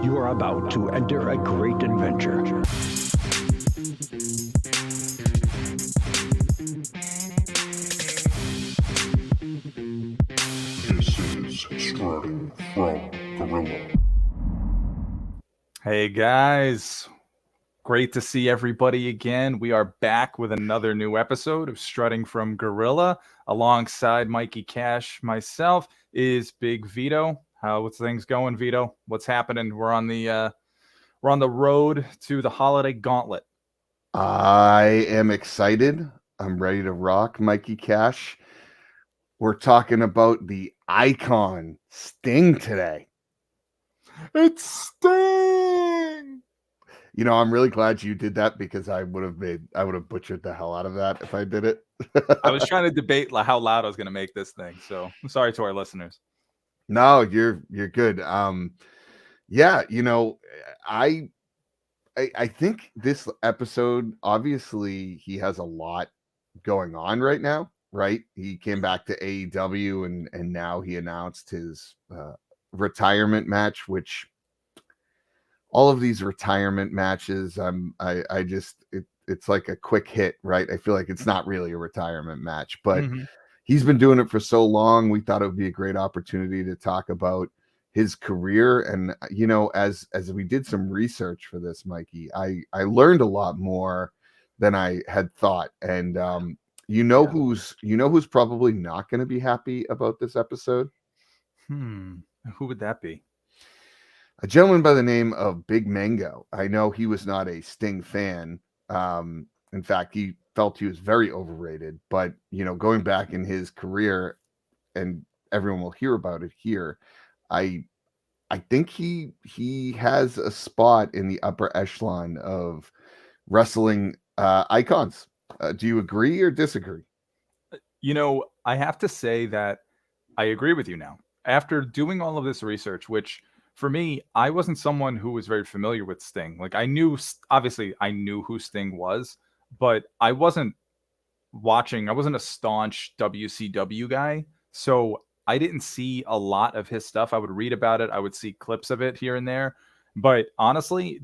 You are about to enter a great adventure. This is Starting from Gorilla. Hey guys, great to see everybody again. We are back with another new episode of Strutting from Gorilla. Alongside Mikey Cash, myself is Big Vito. What's things going, Vito? What's happening? We're on the road to the holiday gauntlet. I am excited. I'm ready to rock, Mikey Cash. We're talking about the icon Sting today. It's Sting! You know, I'm really glad you did that because I would have butchered the hell out of that if I did it. I was trying to debate how loud I was going to make this thing, so I'm sorry to our listeners. No, you're good. Yeah, you know, I think this episode, obviously, he has a lot going on right now, right? He came back to AEW and now he announced his retirement match, which all of these retirement matches, it's like a quick hit, right? I feel like it's not really a retirement match, but he's been doing it for so long. We thought it would be a great opportunity to talk about his career. And, you know, as we did some research for this, Mikey, I learned a lot more than I had thought. And, who's probably not going to be happy about this episode? Who would that be? A gentleman by the name of Big Mango. I know he was not a Sting fan. In fact, he felt he was very overrated. But, you know, going back in his career, and everyone will hear about it here, I think he has a spot in the upper echelon of wrestling icons. Do you agree or disagree? You know, I have to say that I agree with you now. After doing all of this research, which for me, I wasn't someone who was very familiar with Sting. Like I knew who Sting was, but I wasn't a staunch WCW guy. So I didn't see a lot of his stuff. I would read about it. I would see clips of it here and there. But honestly,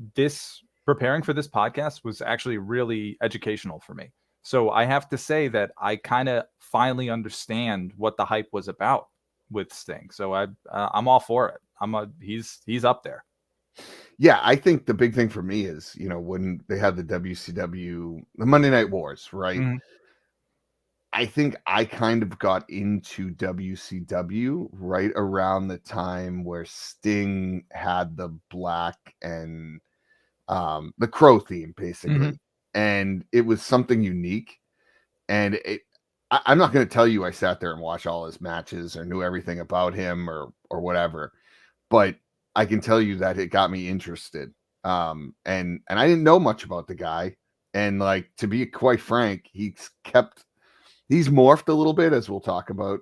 preparing for this podcast was actually really educational for me. So I have to say that I kind of finally understand what the hype was about with Sting. So I'm all for it. He's up there. Yeah, I think the big thing for me is, you know, when they had the WCW, the Monday Night Wars, right? Mm-hmm. I think I kind of got into WCW right around the time where Sting had the black and the crow theme, basically. And it was something unique. And I'm not going to tell you I sat there and watched all his matches or knew everything about him or whatever, but I can tell you that it got me interested. And I didn't know much about the guy. And like, to be quite frank, he's morphed a little bit, as we'll talk about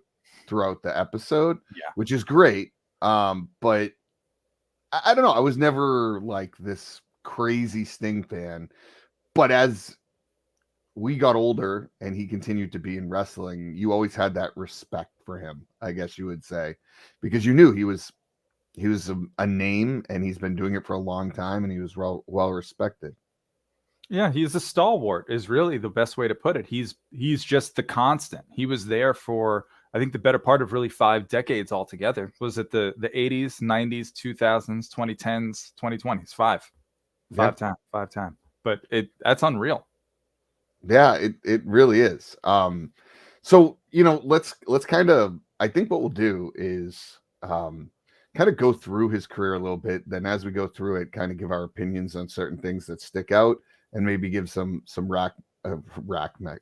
throughout the episode, which is great. But I don't know. I was never like this crazy Sting fan, but as we got older and he continued to be in wrestling, you always had that respect for him, I guess you would say, because you knew he was a name and he's been doing it for a long time and he was well respected. Yeah, he's a stalwart is really the best way to put it. He's just the constant. He was there for, I think, the better part of really 5 decades altogether. Was it the 80s, 90s, 2000s, 2010s, 2020s? Five time. But that's unreal. Yeah, it really is. So, you know, let's kind of, I think what we'll do is kind of go through his career a little bit. Then as we go through it, kind of give our opinions on certain things that stick out and maybe give some rack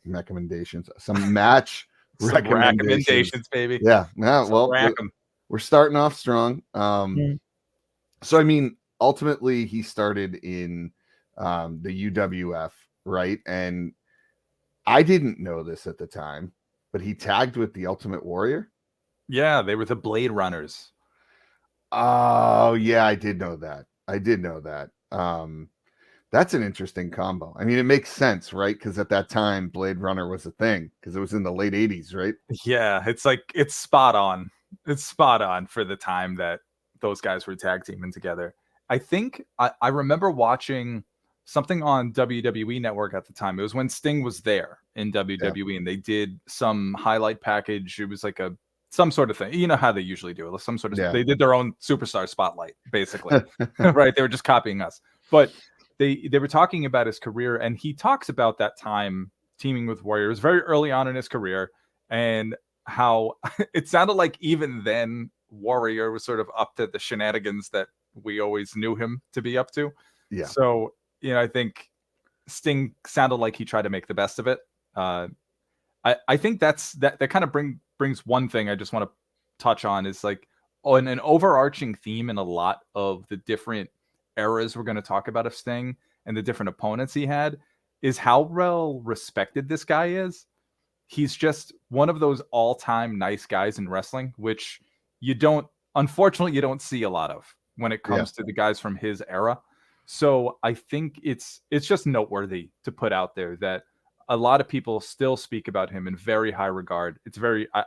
recommendations, some match recommendations, baby. Yeah. Well, we're starting off strong. So, I mean, ultimately he started in the UWF, right? And I didn't know this at the time, but he tagged with the Ultimate Warrior. Yeah, they were the Blade Runners. Oh, yeah, I did know that. That's an interesting combo. I mean, it makes sense, right? Because at that time, Blade Runner was a thing because it was in the late 80s, right? Yeah, it's spot on. It's spot on for the time that those guys were tag teaming together. I think I remember watching something on WWE Network at the time. It was when Sting was there in WWE, and they did some highlight package. It was like some sort of thing. You know how they usually do it. Some sort of They did their own superstar spotlight, basically. Right? They were just copying us. But they were talking about his career, and he talks about that time teaming with Warrior. It was very early on in his career, and how it sounded like even then Warrior was sort of up to the shenanigans that we always knew him to be up to. Yeah. So, I think Sting sounded like he tried to make the best of it. I think that kind of brings one thing I just want to touch on is like an overarching theme in a lot of the different eras we're going to talk about of Sting and the different opponents he had is how well respected this guy is. He's just one of those all-time nice guys in wrestling, which unfortunately, you don't see a lot of when it comes to the guys from his era. So I think it's just noteworthy to put out there that a lot of people still speak about him in very high regard.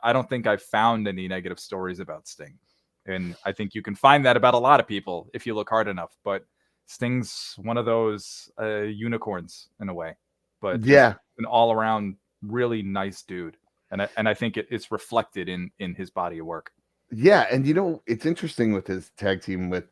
I don't think I've found any negative stories about Sting. And I think you can find that about a lot of people if you look hard enough. But Sting's one of those unicorns in a way. But an all-around really nice dude. And I think it's reflected in his body of work. Yeah, and it's interesting with his tag team with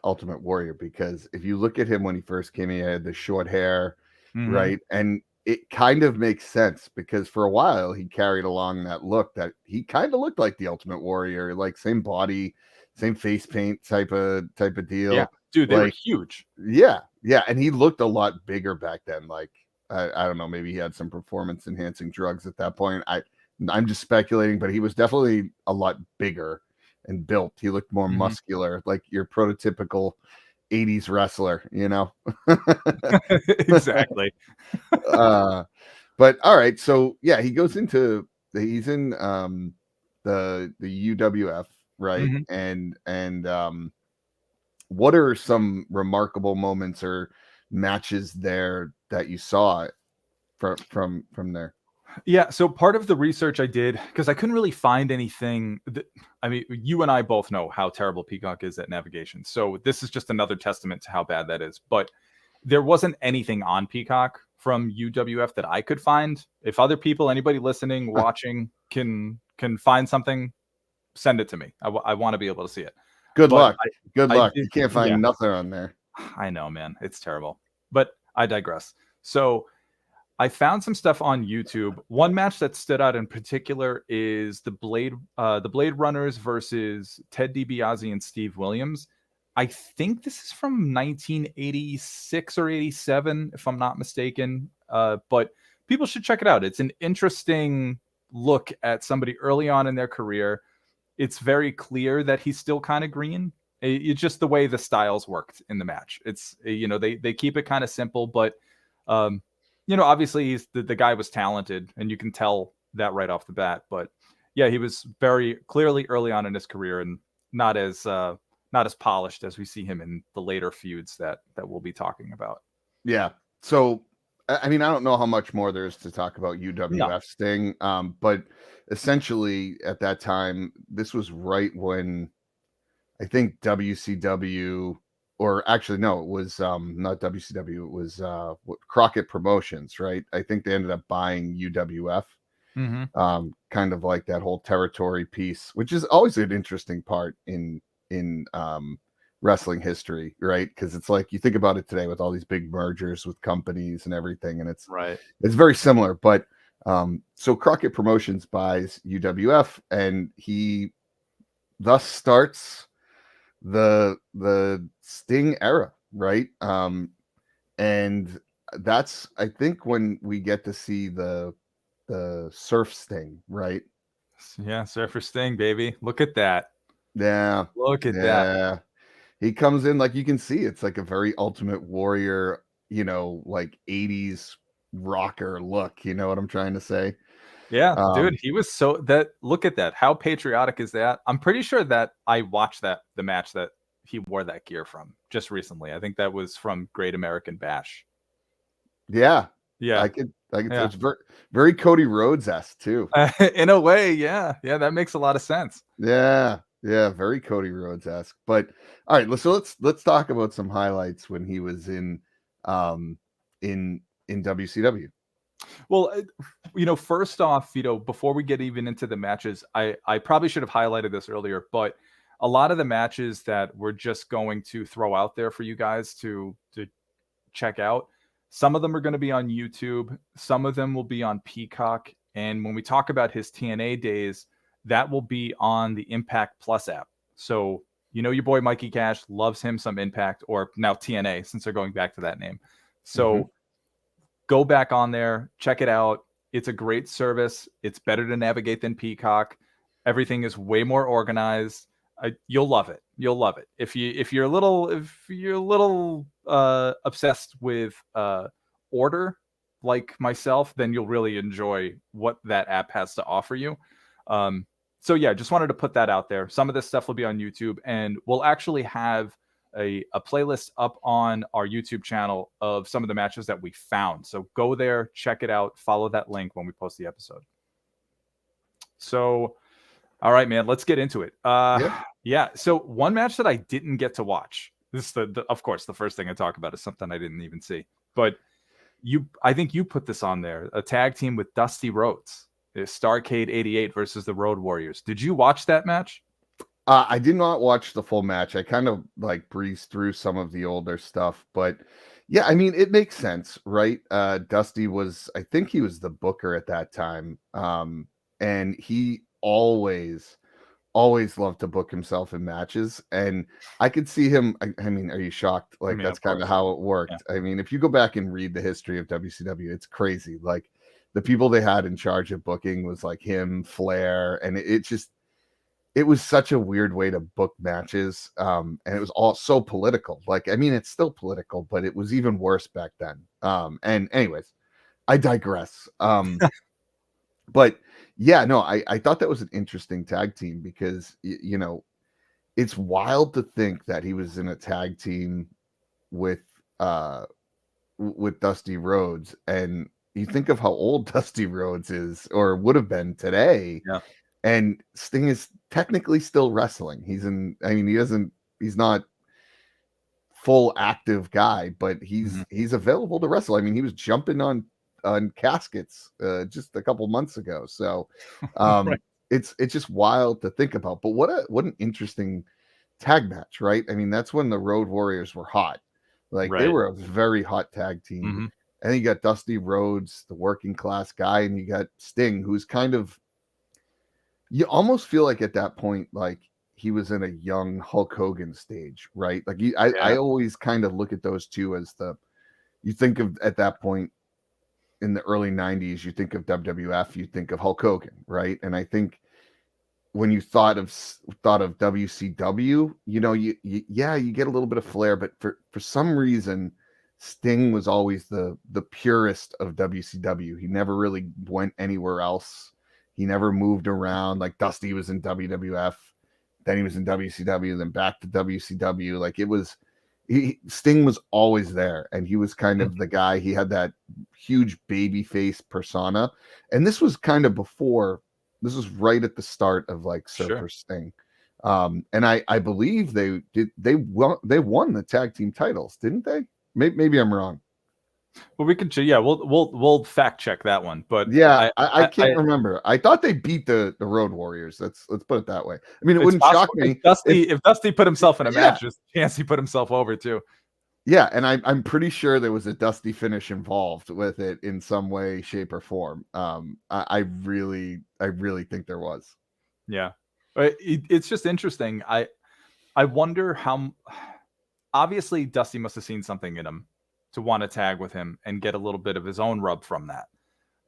Ultimate Warrior, because if you look at him when he first came in, he had the short hair, right? And it kind of makes sense because for a while he carried along that look that he kind of looked like the Ultimate Warrior, like same body, same face paint type of deal. Yeah, dude, they were huge. Yeah, and he looked a lot bigger back then. Like I don't know, maybe he had some performance enhancing drugs at that point. I'm just speculating, but he was definitely a lot bigger and built. He looked more muscular, like your prototypical 80s wrestler, Exactly. But all right, so yeah, he's in the UWF, right? And what are some remarkable moments or matches there that you saw from there? Yeah, so part of the research I did, because I couldn't really find anything you and I both know how terrible Peacock is at navigation. So this is just another testament to how bad that is. But there wasn't anything on Peacock from UWF that I could find. If other people, anybody listening, watching, can find something, send it to me. I want to be able to see it. Good luck. You can't find nothing on there. I know, man. It's terrible. But I digress. So I found some stuff on YouTube. One match that stood out in particular is the Blade Runners versus Ted DiBiase and Steve Williams. I think this is from 1986 or 87, if I'm not mistaken. But people should check it out. It's an interesting look at somebody early on in their career. It's very clear that he's still kind of green. It's just the way the styles worked in the match. It's, they keep it kind of simple, but obviously the guy was talented, and you can tell that right off the bat. But yeah, he was very clearly early on in his career and not as polished as we see him in the later feuds that we'll be talking about. Yeah. So, I mean, I don't know how much more there is to talk about UWF Sting, but essentially at that time, this was right when I think WCW, or actually, no, it was not WCW. It was Crockett Promotions, right? I think they ended up buying UWF, kind of like that whole territory piece, which is always an interesting part in wrestling history, right? Because it's like you think about it today with all these big mergers with companies and everything, and it's very similar. But so Crockett Promotions buys UWF, and he thus starts the Sting era, right? And that's, I think, when we get to see the Surf Sting, right? Yeah, Surfer Sting, baby. Look at that. Yeah, look at that. He comes in, like, you can see it's like a very Ultimate Warrior, like 80s rocker look. You know what I'm trying to say? Yeah, dude, he was look at that. How patriotic is that? I'm pretty sure that I watched the match that he wore that gear from just recently. I think that was from Great American Bash. Yeah. Yeah. I could it's very, very Cody Rhodes-esque too. In a way, yeah. Yeah, that makes a lot of sense. Yeah. Yeah, very Cody Rhodes-esque. But all right, let's talk about some highlights when he was um in WCW. Well, first off, before we get even into the matches, I probably should have highlighted this earlier, but a lot of the matches that we're just going to throw out there for you guys to check out, some of them are going to be on YouTube, some of them will be on Peacock, and when we talk about his TNA days, that will be on the Impact Plus app. So, your boy Mikey Cash loves him some Impact, or now TNA, since they're going back to that name. So go back on there, check it out. It's a great service. It's better to navigate than Peacock. Everything is way more organized. You'll love it. You'll love it. If you're a little obsessed with order like myself, then you'll really enjoy what that app has to offer you. So yeah, just wanted to put that out there. Some of this stuff will be on YouTube, and we'll actually have a playlist up on our YouTube channel of some of the matches that we found. So go there, check it out, follow that link when we post the episode. So, all right, man, let's get into it. Yeah. So one match that I didn't get to watch. This is of course, the first thing I talk about is something I didn't even see. But I think you put this on there, a tag team with Dusty Rhodes, Starrcade 88 versus the Road Warriors. Did you watch that match? I did not watch the full match. I kind of like breezed through some of the older stuff, but yeah, I mean, it makes sense, right? Dusty I think he was the booker at that time. And he always loved to book himself in matches. And I could see him. I mean, are you shocked? Like, that's kind of how it worked. Yeah. I mean, if you go back and read the history of WCW, it's crazy. Like, the people they had in charge of booking was like him, Flair, and it was such a weird way to book matches. And it was all so political. Like, I mean, it's still political, but it was even worse back then. And anyways, I digress. But yeah, no, I thought that was an interesting tag team because, it's wild to think that he was in a tag team with Dusty Rhodes. And you think of how old Dusty Rhodes is or would have been today. Yeah. And Sting is technically still wrestling. He's not full active guy, but he's available to wrestle. I mean, he was jumping on caskets just a couple months ago. So right. It's just wild to think about. But what an interesting tag match, right? I mean, that's when the Road Warriors were hot. Like, they were a very hot tag team. And you got Dusty Rhodes, the working class guy, and you got Sting, who's kind of, you almost feel like at that point, like he was in a young Hulk Hogan stage, right? Like I always kind of look at those two as you think of at that point in the early 90s, you think of WWF, you think of Hulk Hogan, right? And I think when you thought of WCW, you get a little bit of Flair, but for some reason, Sting was always the purest of WCW. He never really went anywhere else. He never moved around. Like, Dusty was in WWF, then he was in WCW, then back to WCW. Like, Sting was always there, and he was kind of the guy. He had that huge baby face persona, and this was kind of before. This was right at the start of like Surfer Sting, and I believe they won the tag team titles, didn't they? Maybe I'm wrong. Well, we could, we'll fact check that one, but yeah, I can't remember. I thought they beat the Road Warriors. Let's put it that way. I mean, it wouldn't shock me if Dusty put himself in a match. There's a chance he put himself over too. Yeah, and I'm pretty sure there was a Dusty finish involved with it in some way, shape, or form. I really think there was. Yeah, it's just interesting. I wonder how. Obviously, Dusty must have seen something in him to want to tag with him and get a little bit of his own rub from that.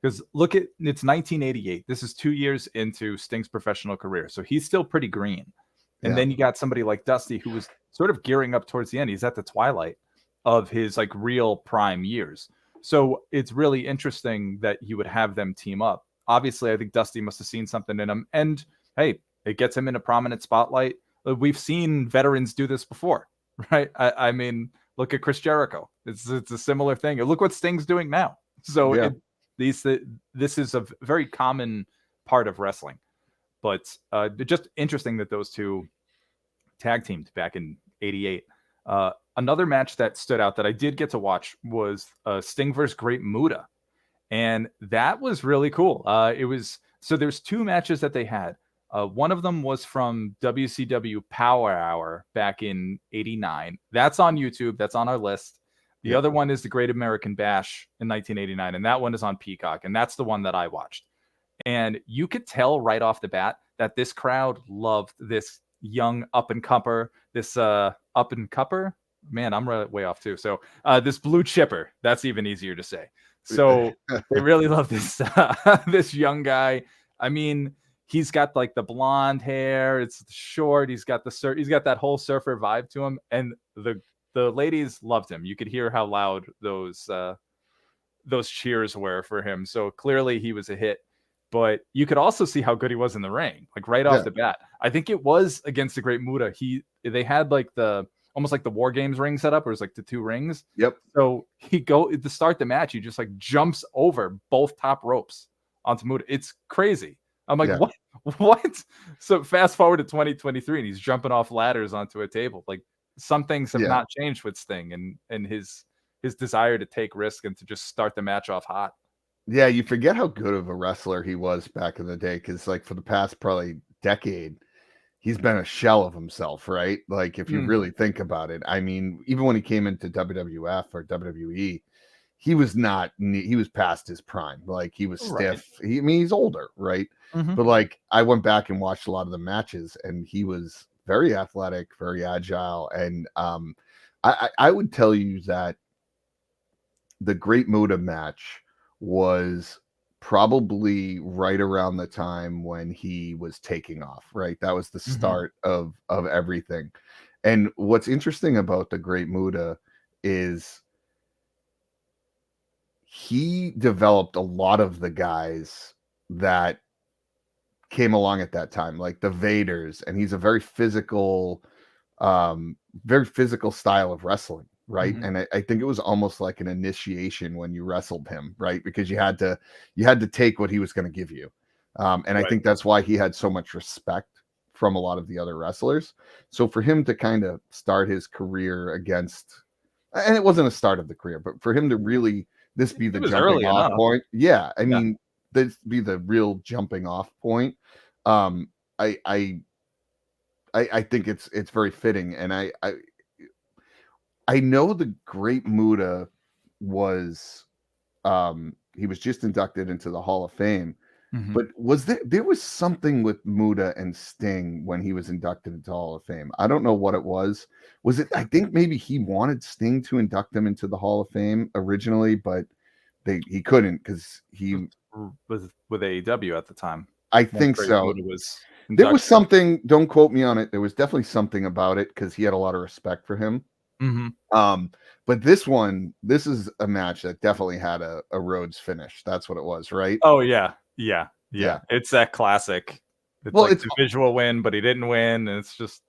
Because it's 1988. This is 2 years into Sting's professional career. So he's still pretty green. And then you got somebody like Dusty who was sort of gearing up towards the end. He's at the twilight of his like real prime years. So it's really interesting that you would have them team up. Obviously, I think Dusty must have seen something in him. And hey, it gets him in a prominent spotlight. We've seen veterans do this before, right? I mean, look at Chris Jericho. It's a similar thing. Look what Sting's doing now. So this is a very common part of wrestling. But just interesting that those two tag teamed back in '88. Another match that stood out that I did get to watch was Sting versus Great Muta, and that was really cool. It was so there's two matches that they had. One of them was from WCW Power Hour back in '89. That's on YouTube. That's on our list. The other one is the Great American Bash in 1989, and that one is on Peacock, and that's the one that I watched. And you could tell right off the bat that this crowd loved this young up-and-comer, this up-and-comer. Man, I'm way off too. So this blue chipper, that's even easier to say. So they really love this this young guy. I mean, he's got like the blonde hair. It's short. He's got that whole surfer vibe to him, and the ladies loved him. You could hear how loud those cheers were for him. So clearly he was a hit. But you could also see how good he was in the ring, like right off the bat. I think it was against the Great Muta. They had like almost like the War Games ring set up, where it's like the two rings. Yep. So to start the match, he just like jumps over both top ropes onto Muta. It's crazy. I'm like, what? So fast forward to 2023, and he's jumping off ladders onto a table. Like some things have not changed with Sting and his desire to take risk and to just start the match off hot. Yeah, you forget how good of a wrestler he was back in the day, because like for the past probably decade, he's been a shell of himself, right? Like if you really think about it, I mean, even when he came into WWF or WWE, he was past his prime. Like he was stiff. Right. He's older, right? Mm-hmm. But like I went back and watched a lot of the matches, and he was very athletic, very agile, and I would tell you that the Great Muta match was probably right around the time when he was taking off, right? That was the start of everything. And what's interesting about the Great Muta is he developed a lot of the guys that came along at that time, like the Vaders, and he's a very physical style of wrestling. Right. And I think it was almost like an initiation when you wrestled him, right? Because you had to take what he was going to give you. And I think that's why he had so much respect from a lot of the other wrestlers. So for him to kind of start his career against, and it wasn't a start of the career, but for him to really, this be the jumping off point. Yeah. I mean, this be the real jumping off point. I think it's very fitting. And I know the Great Muta was he was just inducted into the Hall of Fame, but was there was something with Muta and Sting when he was inducted into the Hall of Fame? I don't know what it was. Was it, I think maybe he wanted Sting to induct him into the Hall of Fame originally, but he couldn't because he was with AEW at the time. I think so. There was something, don't quote me on it. There was definitely something about it because he had a lot of respect for him. But this is a match that definitely had a Rhodes finish. That's what it was, right? Oh yeah. It's that classic. It's a visual win, but he didn't win, and it's just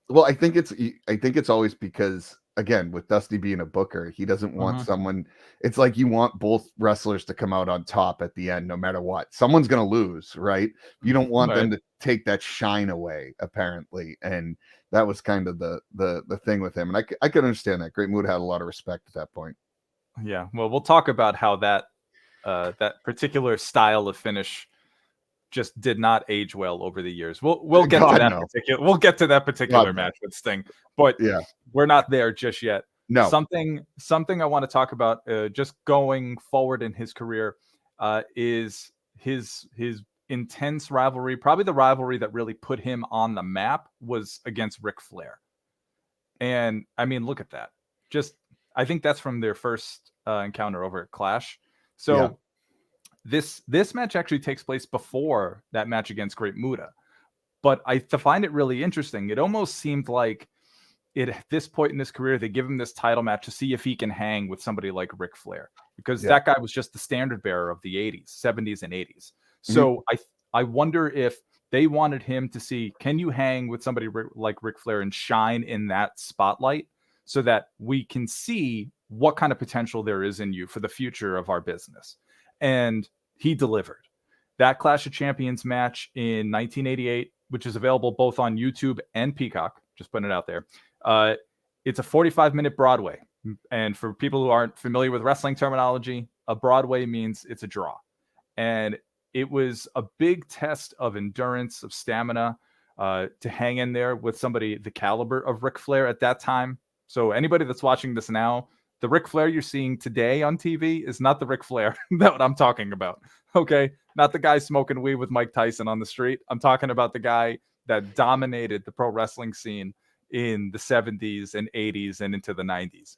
Well, I think it's always because, again, with Dusty being a booker, he doesn't want someone. It's like you want both wrestlers to come out on top at the end, no matter what. Someone's gonna lose, right? You don't want them to take that shine away, apparently, and that was kind of the thing with him. And I could understand that. Great Muta had a lot of respect at that point. Yeah. Well, we'll talk about how that particular style of finish just did not age well over the years. We'll get to that particular match with Sting, but we're not there just yet. No. Something I want to talk about just going forward in his career is his intense rivalry. Probably the rivalry that really put him on the map was against Ric Flair. And I mean, look at that. I think that's from their first encounter over at Clash. So this match actually takes place before that match against Great Muta. But I find it really interesting. It almost seemed like at this point in his career, they give him this title match to see if he can hang with somebody like Ric Flair, because that guy was just the standard bearer of the 80s, 70s, and 80s. So I wonder if they wanted him to see, can you hang with somebody like Ric Flair and shine in that spotlight so that we can see what kind of potential there is in you for the future of our business. And he delivered. that Clash of Champions match in 1988, which is available both on YouTube and Peacock, just putting it out there. It's a 45-minute Broadway. And for people who aren't familiar with wrestling terminology, a Broadway means it's a draw. And it was a big test of endurance, of stamina, to hang in there with somebody the caliber of Ric Flair at that time. So anybody that's watching this now, the Ric Flair you're seeing today on TV is not the Ric Flair that I'm talking about. Okay? Not the guy smoking weed with Mike Tyson on the street. I'm talking about the guy that dominated the pro wrestling scene in the 70s and 80s and into the 90s.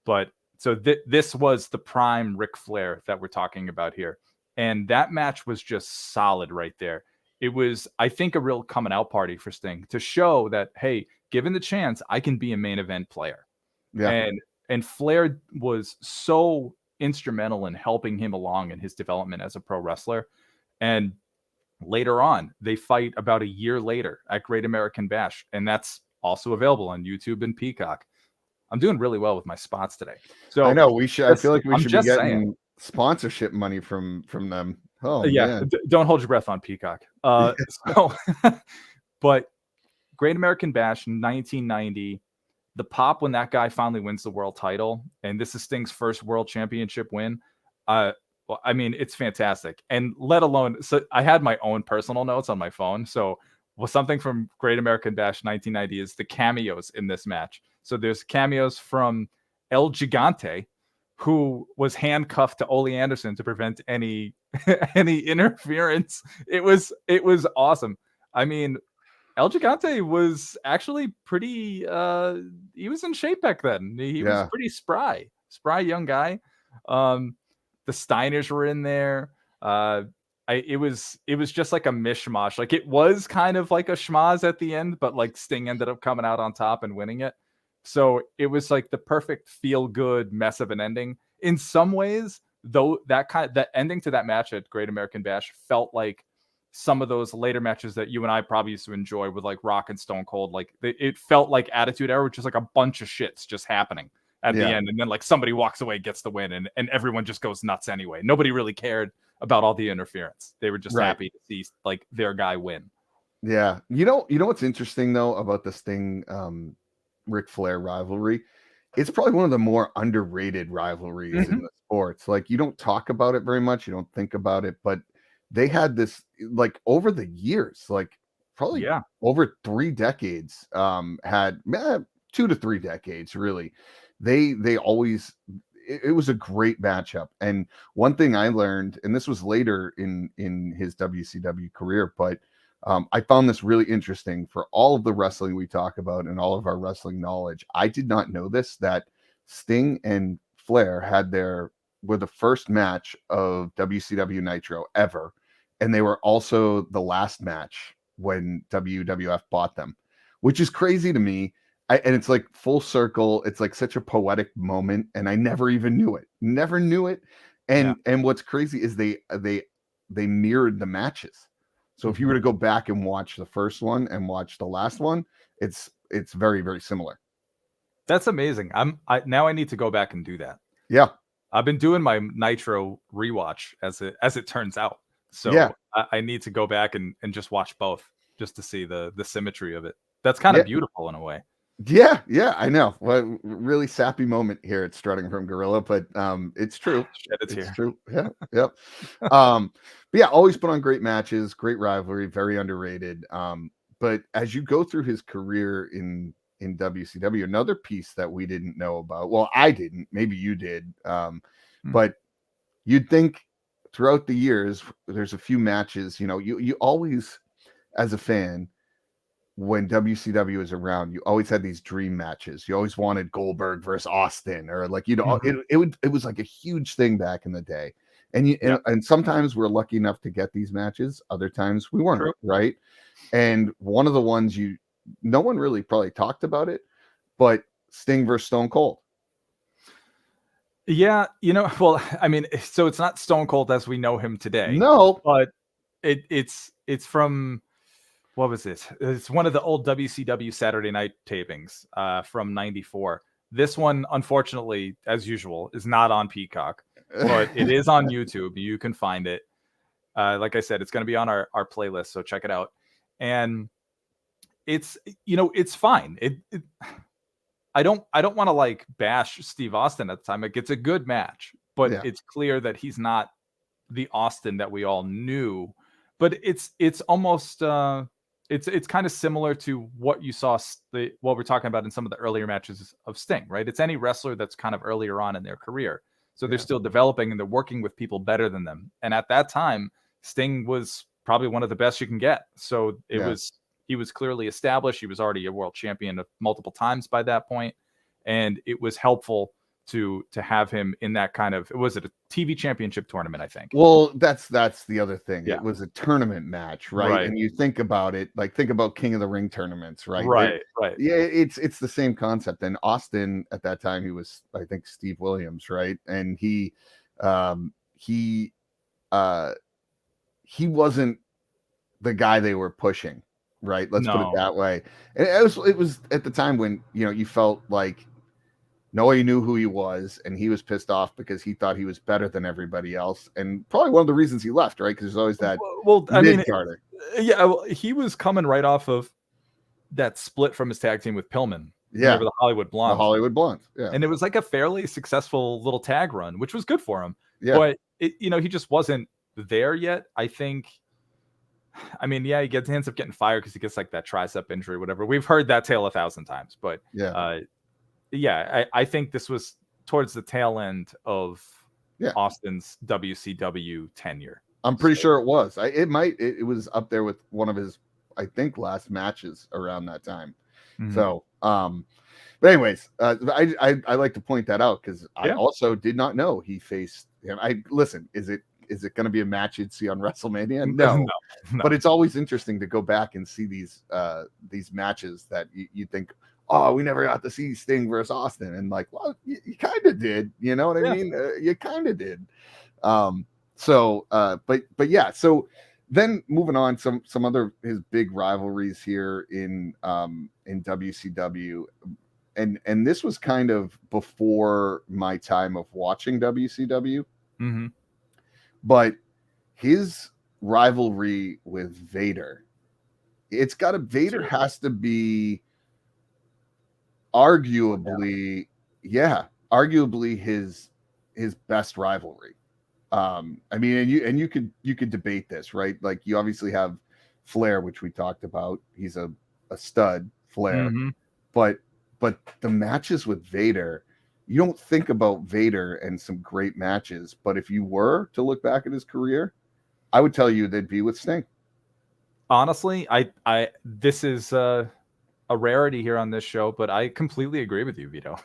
But so this was the prime Ric Flair that we're talking about here. And that match was just solid right there. It was, I think, a real coming out party for Sting to show that, hey, given the chance, I can be a main event player. Yeah. And Flair was so instrumental in helping him along in his development as a pro wrestler. And later on, they fight about a year later at Great American Bash. And that's also available on YouTube and Peacock. I'm doing really well with my spots today. So I know we should. I feel like we should be getting saying, sponsorship money from them. Oh yeah, man. Don't hold your breath on Peacock. But Great American Bash 1990, the pop when that guy finally wins the world title, and this is Sting's first world championship win. Well, I mean, it's fantastic. And let alone, so I had my own personal notes on my phone. So something from Great American Bash 1990 is the cameos in this match. So there's cameos from El Gigante, who was handcuffed to Ole Anderson to prevent any interference. It was awesome. I mean, El Gigante was actually pretty he was in shape back then. He was pretty spry young guy. The Steiners were in there. It was just like a mishmash. Like, it was kind of like a schmaz at the end, but like Sting ended up coming out on top and winning it. So it was like the perfect feel good mess of an ending. In some ways, though, that ending to that match at Great American Bash felt like some of those later matches that you and I probably used to enjoy with like Rock and Stone Cold. Like, it felt like Attitude Era, which is like a bunch of shits just happening at the end. And then like somebody walks away, gets the win, and everyone just goes nuts anyway. Nobody really cared about all the interference. They were just happy to see like their guy win. Yeah. You know what's interesting though about the Sting Ric Flair rivalry? It's probably one of the more underrated rivalries in the sports. Like, you don't talk about it very much, you don't think about it, but they had this like over the years, like probably over 3 decades, had 2 to 3 decades really. They always, it was a great matchup. And one thing I learned, and this was later in his WCW career, but I found this really interesting for all of the wrestling we talk about and all of our wrestling knowledge. I did not know this, that Sting and Flair were the first match of WCW Nitro ever. And they were also the last match when WWF bought them, which is crazy to me. And it's like full circle. It's like such a poetic moment. And I never even knew it. Never knew it. And what's crazy is they mirrored the matches. So if you were to go back and watch the first one and watch the last one, it's very, very similar. That's amazing. Now I need to go back and do that. Yeah. I've been doing my Nitro rewatch as it turns out. So I need to go back and just watch both just to see the symmetry of it. That's kind of beautiful in a way. Yeah, I know. Well, really sappy moment here at Strutting from Gorilla, but it's true. It's true. Yeah, yep. But yeah, always put on great matches, great rivalry, very underrated. But as you go through his career in WCW, another piece that we didn't know about, well, I didn't, maybe you did, but you'd think throughout the years, there's a few matches, you always, as a fan, when WCW was around, you always had these dream matches. You always wanted Goldberg versus Austin, or like, it was like a huge thing back in the day. And sometimes we're lucky enough to get these matches. Other times we weren't, right? And one of the ones no one really probably talked about it, but Sting versus Stone Cold. Yeah, well, I mean, so it's not Stone Cold as we know him today. No, but it's from, what was it? It's one of the old WCW Saturday night tapings from '94. This one, unfortunately, as usual, is not on Peacock, but it is on YouTube. You can find it. Like I said, it's going to be on our playlist, so check it out. And it's, it's fine. I don't want to like bash Steve Austin at the time. Like, it's a good match, but it's clear that he's not the Austin that we all knew. But it's almost it's kind of similar to what you saw what we're talking about in some of the earlier matches of Sting, right? It's any wrestler that's kind of earlier on in their career. So they're still developing and they're working with people better than them. And at that time, Sting was probably one of the best you can get. So he was clearly established. He was already a world champion multiple times by that point. And it was helpful to have him in that kind of, was it a TV championship tournament, I think? Well, that's the other thing. Yeah. It was a tournament match, right? And you think about it, like think about King of the Ring tournaments, right? Right. Yeah, it's the same concept. And Austin at that time, he was, I think, Steve Williams, right? And he wasn't the guy they were pushing, right? Let's put it that way. And it was at the time when, you felt like nobody knew who he was, and he was pissed off because he thought he was better than everybody else, and probably one of the reasons he left, right? Because there's always that. Well, I mean, he was coming right off of that split from his tag team with Pillman. Remember the Hollywood Blondes? The Hollywood Blondes, yeah. And it was like a fairly successful little tag run, which was good for him. Yeah. But he just wasn't there yet. I think. I mean, he ends up getting fired because he gets like that tricep injury, whatever. We've heard that tale 1,000 times, but I think this was towards the tail end of Austin's WCW tenure. I'm pretty sure it was. It was up there with one of his, I think, last matches around that time. Mm-hmm. So, but anyways, I like to point that out because I also did not know he faced him. Is it going to be a match you'd see on WrestleMania? No. But it's always interesting to go back and see these matches that you think, oh, we never got to see Sting versus Austin, and like, well, you kind of did, you know what I mean? You kind of did. So then moving on, some other his big rivalries here in WCW, and this was kind of before my time of watching WCW. Mm-hmm. But his rivalry with Vader, Vader has to be arguably his best rivalry. I mean, and you could debate this, right? Like, you obviously have Flair, which we talked about. He's a stud, Flair. Mm-hmm. But the matches with Vader, you don't think about Vader and some great matches, but if you were to look back at his career, I would tell you they'd be with Sting. Honestly, this is a rarity here on this show, but I completely agree with you, Vito.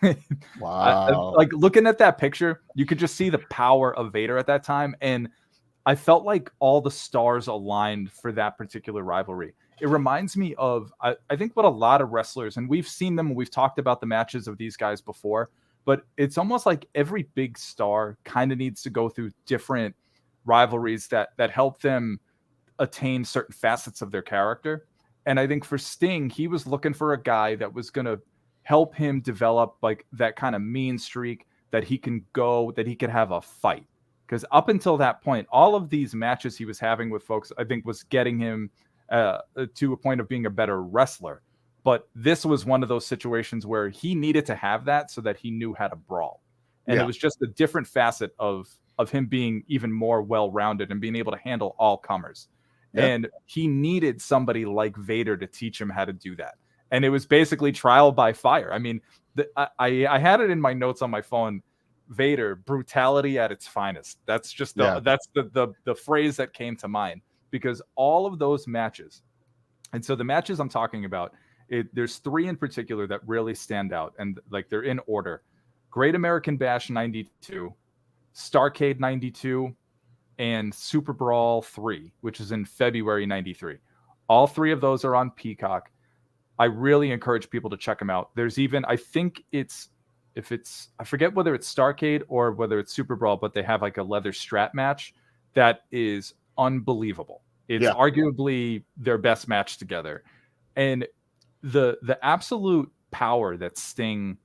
Wow. Like, looking at that picture, you could just see the power of Vader at that time, and I felt like all the stars aligned for that particular rivalry. It reminds me of, I think, what a lot of wrestlers, and we've seen them, we've talked about the matches of these guys before, but it's almost like every big star kind of needs to go through different rivalries that help them attain certain facets of their character. And I think for Sting, he was looking for a guy that was going to help him develop like that kind of mean streak that he could have a fight. Because up until that point, all of these matches he was having with folks, I think, was getting him to a point of being a better wrestler. But this was one of those situations where he needed to have that so that he knew how to brawl. And it was just a different facet of him being even more well-rounded and being able to handle all comers. Yeah. And he needed somebody like Vader to teach him how to do that. And it was basically trial by fire. I mean, I had it in my notes on my phone, Vader, brutality at its finest. That's just that's the phrase that came to mind, because all of those matches. And so the matches I'm talking about, there's three in particular that really stand out, and like they're in order: Great American Bash 92, Starrcade 92, and SuperBrawl 3, which is in February 93. All three of those are on Peacock. I really encourage people to check them out. There's even, I think I forget whether it's Starrcade or whether it's SuperBrawl, but they have like a leather strap match that is unbelievable. It's arguably their best match together. And the absolute power that Sting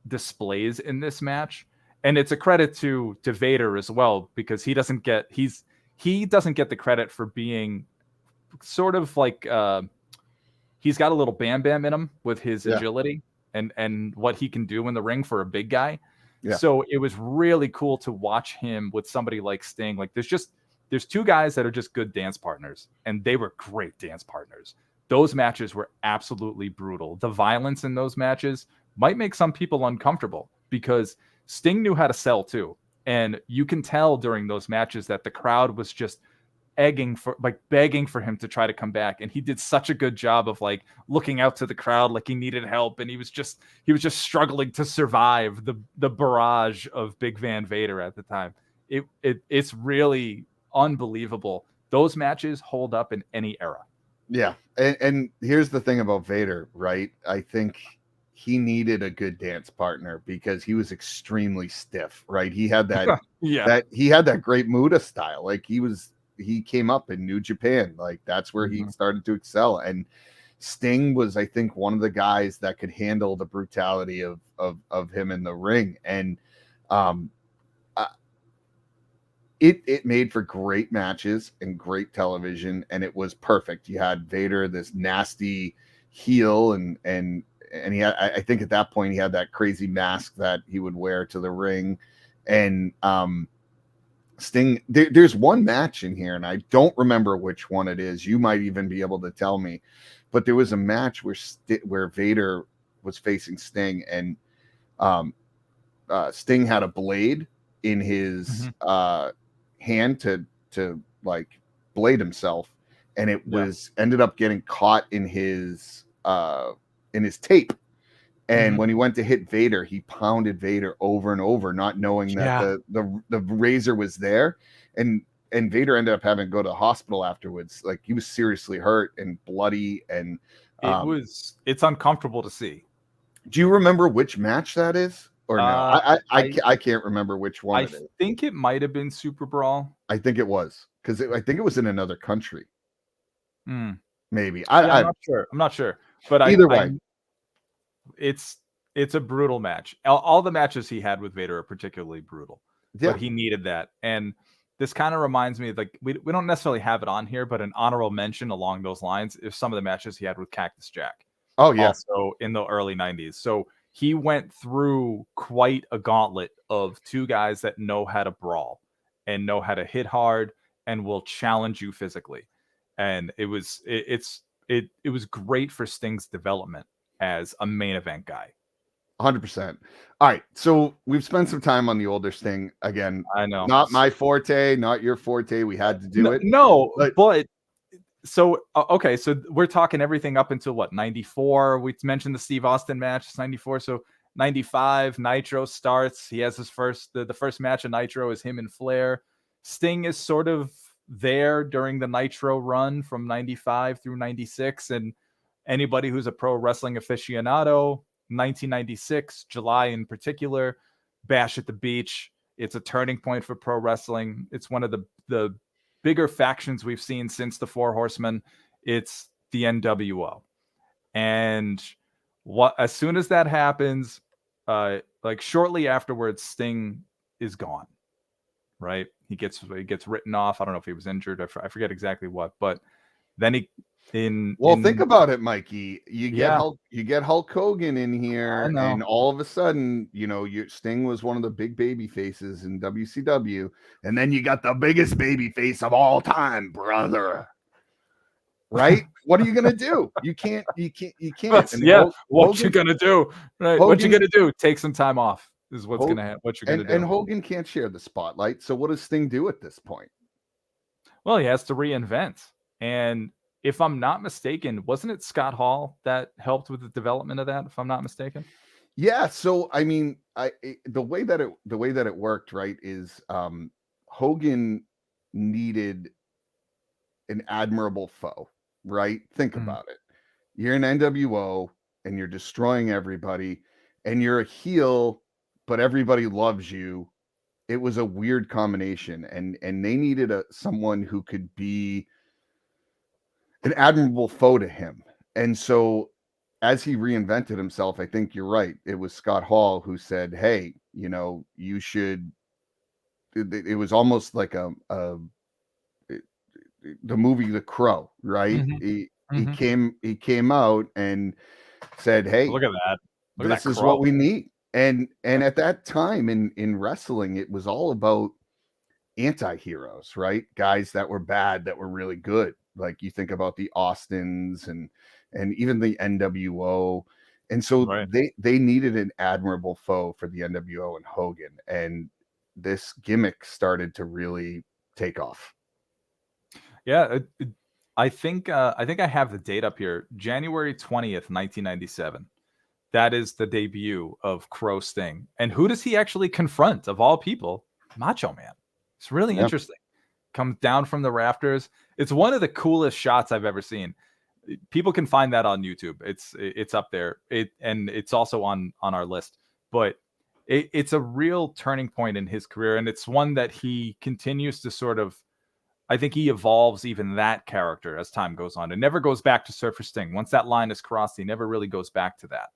displays in this match, and it's a credit to Vader as well, because he he doesn't get the credit for being sort of like he's got a little Bam Bam in him with his agility and what he can do in the ring for a big guy. Yeah. So it was really cool to watch him with somebody like Sting. Like there's two guys that are just good dance partners, and they were great dance partners. Those matches were absolutely brutal. The violence in those matches might make some people uncomfortable because Sting knew how to sell too. And you can tell during those matches that the crowd was just begging for him to try to come back, and he did such a good job of like looking out to the crowd like he needed help, and he was just struggling to survive the barrage of Big Van Vader at the time. It's really unbelievable. Those matches hold up in any era. Yeah, and here's the thing about Vader, right? I think he needed a good dance partner because he was extremely stiff, right? He had that he had that great Muta style. Like he came up in New Japan. Like that's where he started to excel. And Sting was, I think, one of the guys that could handle the brutality of him in the ring. And it made for great matches and great television, and it was perfect. You had Vader, this nasty heel, and he had, I think at that point he had that crazy mask that he would wear to the ring. And Sting, there's one match in here, and I don't remember which one it is. You might even be able to tell me, but there was a match where Vader was facing Sting, and Sting had a blade in his hand to like blade himself, and it was ended up getting caught in his tape. And when he went to hit Vader, he pounded Vader over and over, not knowing that the razor was there. And Vader ended up having to go to the hospital afterwards. Like he was seriously hurt and bloody. And it's uncomfortable to see. Do you remember which match that is? Or no? I can't remember which one it is. I think it might have been SuperBrawl. I think it was, because I think it was in another country. Maybe. I'm not sure. But either way. It's a brutal match. All the matches he had with Vader are particularly brutal, but he needed that. And this kind of reminds me of, like, we don't necessarily have it on here, but an honorable mention along those lines is some of the matches he had with Cactus Jack. Oh yeah. Also in the early 90s. So he went through quite a gauntlet of two guys that know how to brawl and know how to hit hard and will challenge you physically. And it was great for Sting's development as a main event guy. 100%. All right, so we've spent some time on the older Sting. Again, I know, not my forte, not your forte. We had to do it. No, but so okay, so we're talking everything up until what, 94? We mentioned the Steve Austin match, 94. So 95, Nitro starts. He has his the first match of Nitro is him and Flair. Sting is sort of there during the Nitro run from 95 through 96, and anybody who's a pro wrestling aficionado, 1996, July in particular, Bash at the Beach. It's a turning point for pro wrestling. It's one of the bigger factions we've seen since the Four Horsemen. It's the NWO. And as soon as that happens, like shortly afterwards, Sting is gone, right? He gets written off. I don't know if he was injured. I forget exactly what, but then think about it, Mikey. You get Hulk Hogan in here, and all of a sudden, Sting was one of the big baby faces in WCW, and then you got the biggest baby face of all time, brother. Right? What are you gonna do? You can't. What you gonna do? Right? What you gonna do? Take some time off is what's gonna happen. What you're gonna do? And Hogan can't share the spotlight. So what does Sting do at this point? Well, he has to reinvent. And if I'm not mistaken, wasn't it Scott Hall that helped with the development of that? If I'm not mistaken. Yeah. So I mean, the way that it worked, right, is Hogan needed an admirable foe, right? Think about it. You're an NWO and you're destroying everybody, and you're a heel, but everybody loves you. It was a weird combination, and they needed someone who could be an admirable foe to him. And so as he reinvented himself, I think you're right. It was Scott Hall who said, hey, you should, it was almost like a the movie The Crow, right? Mhm. He Mhm. he came out and said, "Hey, Look at that. Look at that this is what crow. we need." And Yeah. at that time in wrestling, it was all about anti-heroes, right? Guys that were bad that were really good. Like you think about the Austins and even the NWO. And so Right. they needed an admirable foe for the NWO and Hogan. And this gimmick started to really take off. Yeah, I think I have the date up here. January 20th, 1997. That is the debut of Crow Sting. And who does he actually confront of all people? Macho Man. It's really Yeah. interesting. Comes down from the rafters. It's one of the coolest shots I've ever seen. People can find that on YouTube. It's up there. And it's also on our list. But it's a real turning point in his career, and it's one that he continues to sort of. I think he evolves even that character as time goes on. It never goes back to Surfer Sting. Once that line is crossed, he never really goes back to that.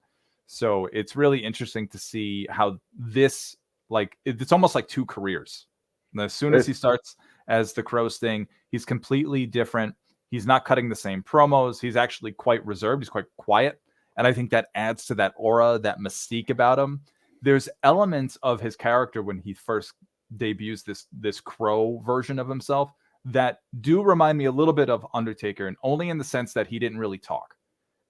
So it's really interesting to see how this, like, it's almost like two careers. And as soon as he starts as the Crow Sting, he's completely different. He's not cutting the same promos. He's actually quite reserved. He's quite quiet. And I think that adds to that aura, that mystique about him. There's elements of his character when he first debuts this Crow version of himself that do remind me a little bit of Undertaker, and only in the sense that he didn't really talk.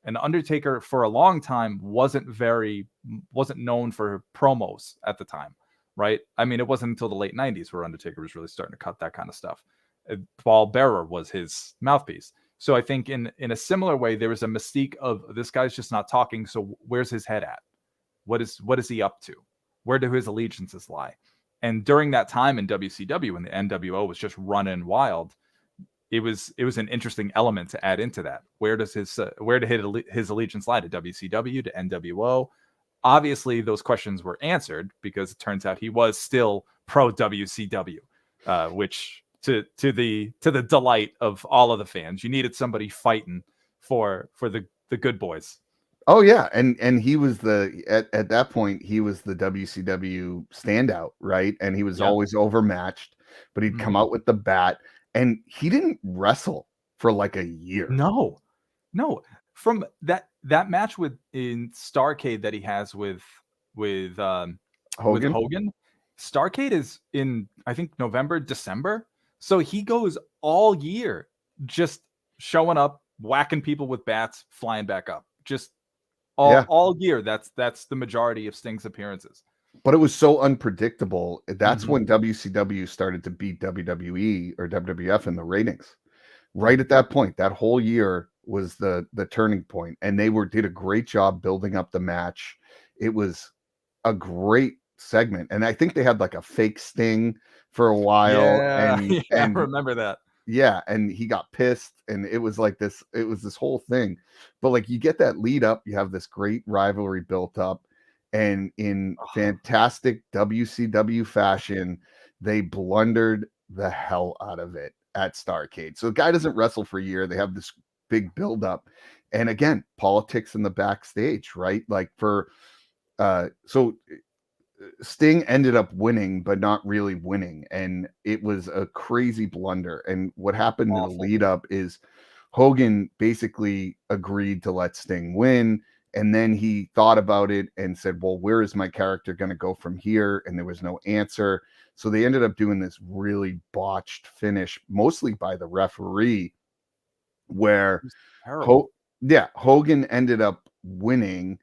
And Undertaker for a long time wasn't known for promos at the time, right? I mean, it wasn't until the late 90s where Undertaker was really starting to cut that kind of stuff. Paul Bearer was his mouthpiece. So I think in a similar way, there was a mystique of this guy's just not talking. So where's his head at? What is he up to? Where do his allegiances lie? And during that time in WCW, when the NWO was just running wild, it was an interesting element to add into that. Where did his allegiance lie, to WCW, to NWO? Obviously, those questions were answered because it turns out he was still pro WCW, which to the delight of all of the fans. You needed somebody fighting for the good boys. Oh yeah, and he was at that point he was the WCW standout, right? And he was Yeah. always overmatched, but he'd come out with the bat, and he didn't wrestle for like a year. No. From that match in Starrcade that he has with Hogan. Starrcade is in, I think, November, December. So he goes all year just showing up, whacking people with bats, flying back up. Just all year. That's the majority of Sting's appearances. But it was so unpredictable. That's Mhm. when WCW started to beat WWE or WWF in the ratings. Right at that point, that whole year was the turning point, and they did a great job building up the match. It was a great segment, and I think they had like a fake Sting for a while, Yeah, and yeah, I remember that. yeah, and he got pissed, and it was this whole thing. But like you get that lead up, you have this great rivalry built up, and in fantastic WCW fashion, they blundered the hell out of it at Starrcade. So the guy doesn't wrestle for a year. They have this big build up. And again, politics in the backstage, right? Like so Sting ended up winning, but not really winning. And it was a crazy blunder. And what happened in the Awful. lead up is Hogan basically agreed to let Sting win. And then he thought about it and said, well, where is my character going to go from here? And there was no answer. So they ended up doing this really botched finish, mostly by the referee, where Terrible. Hogan ended up winning.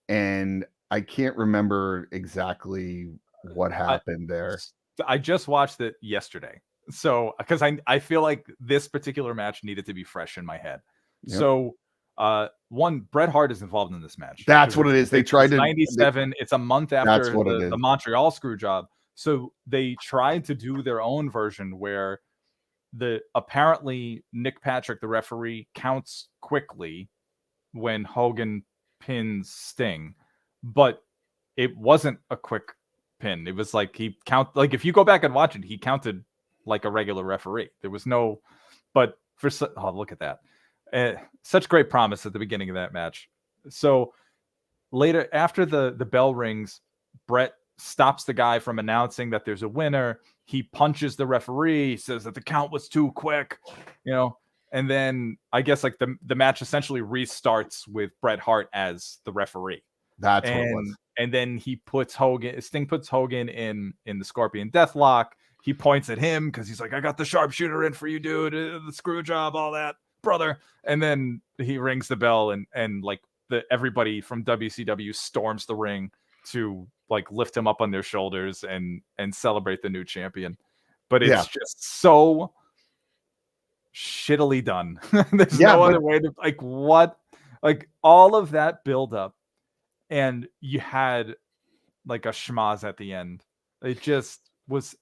And I can't remember exactly what happened there. I just watched it yesterday. So, because I feel like this particular match needed to be fresh in my head. Yep. So, one, Bret Hart is involved in this match. That's what it is. They tried to 97. It's a month after what it is. the Montreal screw job. So they tried to do their own version where apparently Nick Patrick, the referee, counts quickly when Hogan pins Sting, but it wasn't a quick pin. It was like if you go back and watch it, he counted like a regular referee. There was no, but look at that. Such great promise at the beginning of that match. So later, after the bell rings, Brett stops the guy from announcing that there's a winner. he punches the referee, says that the count was too quick, and then I guess like the match essentially restarts with Bret Hart as the referee. That's what it was. And then Sting puts Hogan in the Scorpion Deathlock. He points at him because he's like, I got the sharpshooter in for you, dude. The screw job, all that, brother. And then he rings the bell and like everybody from WCW storms the ring to like lift him up on their shoulders and celebrate the new champion. But it's just so shittily done. There's no other way to like all of that build up, and you had like a schmaz at the end. It just was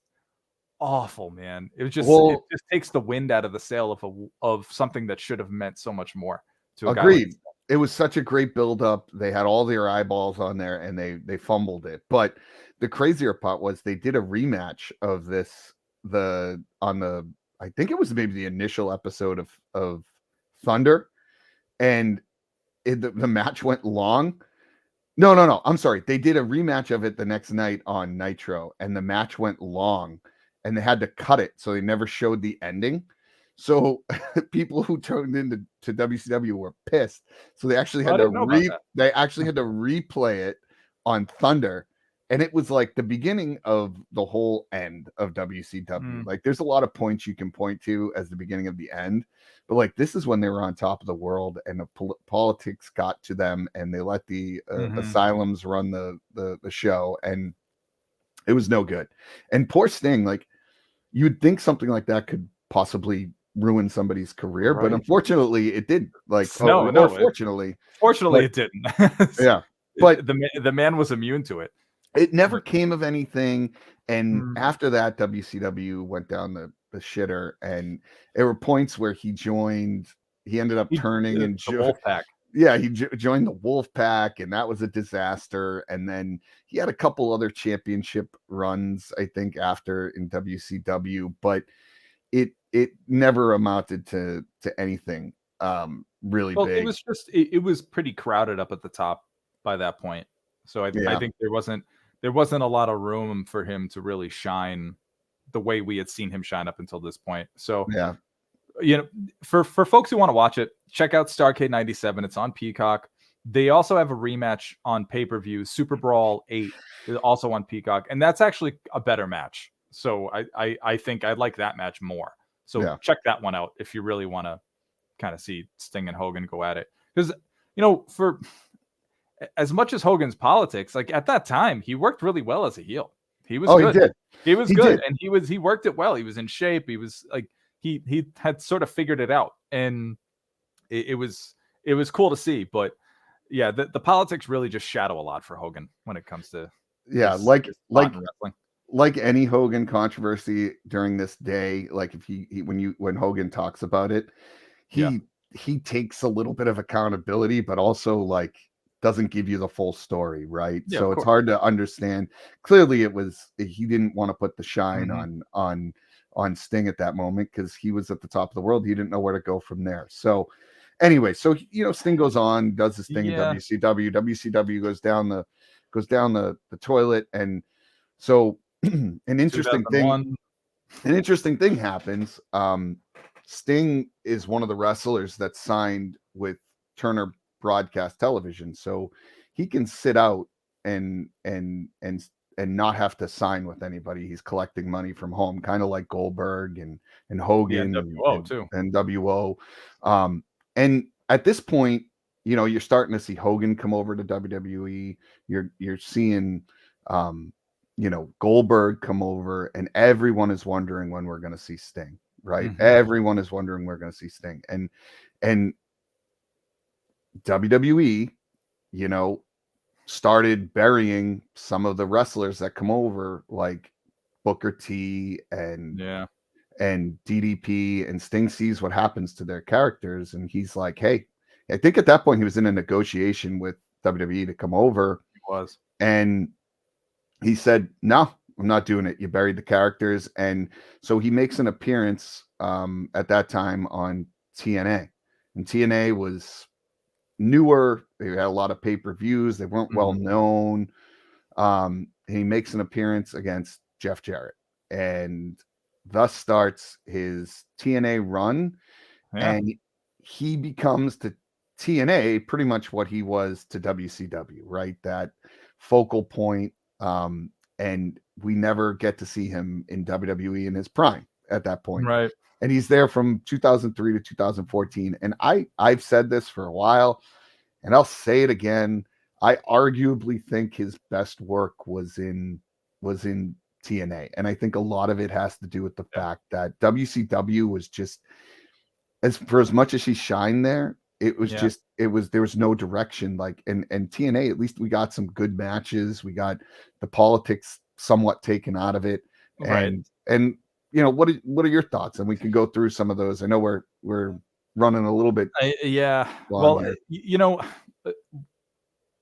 awful, man. It was just it just takes the wind out of the sail of something that should have meant so much more to a guy. Agreed. It was such a great build up. They had all their eyeballs on there and they fumbled it. But the crazier part was they did a rematch of this I think it was maybe the initial episode of Thunder, and the match went long. No. I'm sorry. They did a rematch of it the next night on Nitro, and the match went long, and they had to cut it, so they never showed the ending. So people who tuned into WCW were pissed. So they actually had to replay it on Thunder, and it was like the beginning of the whole end of WCW. Like there's a lot of points you can point to as the beginning of the end, but like this is when they were on top of the world, and the politics got to them, and they let the asylums run the show, and it was no good. And poor Sting, like you'd think something like that could possibly ruin somebody's career, but unfortunately it did. Fortunately it didn't. Yeah, but the man was immune to it. It never came of anything, and after that WCW went down the shitter, and there were points where he ended up turning and the Wolfpack. Yeah, he joined the Wolfpack, and that was a disaster. And then he had a couple other championship runs, I think, after in WCW, but it never amounted to anything really big. It was pretty crowded up at the top by that point. So I think there wasn't a lot of room for him to really shine the way we had seen him shine up until this point. So for folks who want to watch it, check out Starrcade 97. It's on Peacock. They also have a rematch on pay-per-view. SuperBrawl 8 is also on Peacock, and that's actually a better match. So I think I like that match more. So check that one out if you really want to kind of see Sting and Hogan go at it. Because, for as much as Hogan's politics, like at that time, he worked really well as a heel. He was good. He did. He was good. And he worked it well. He was in shape. He was like, he had sort of figured it out. And it was cool to see. But yeah, the politics really just shadow a lot for Hogan when it comes to like any Hogan controversy during this day, like if when Hogan talks about it, he takes a little bit of accountability, but also like doesn't give you the full story, right? Yeah, so it's hard to understand. Clearly he didn't want to put the shine on Sting at that moment because he was at the top of the world. He didn't know where to go from there. So anyway, Sting goes on, does his thing in WCW. WCW goes down the toilet, and so an interesting thing happens. Sting is one of the wrestlers that signed with Turner Broadcast Television, so he can sit out and not have to sign with anybody. He's collecting money from home, kind of like Goldberg and Hogan and WO. And at this point, you're starting to see Hogan come over to WWE. You're seeing Goldberg come over, and everyone is wondering when we're going to see Sting, right? Everyone is wondering we're going to see Sting, and WWE, started burying some of the wrestlers that come over, like Booker T and DDP, and Sting sees what happens to their characters, and he's like, hey, I think at that point he was in a negotiation with WWE to come over. He was, and he said, no, I'm not doing it. You buried the characters. And so he makes an appearance at that time on TNA, and TNA was newer. They had a lot of pay-per-views. They weren't well known. He makes an appearance against Jeff Jarrett, and thus starts his TNA run. Yeah. And he becomes to TNA pretty much what he was to WCW, right? That focal point. And we never get to see him in WWE in his prime at that point. Right. And he's there from 2003 to 2014. And I've said this for a while, and I'll say it again. I arguably think his best work was in TNA. And I think a lot of it has to do with the fact that WCW was just, as much as he shined there, it was just, there was no direction. Like, and TNA, at least we got some good matches. We got the politics somewhat taken out of it. And you know, what are your thoughts? And we can go through some of those. I know we're running a little bit. Well, you know,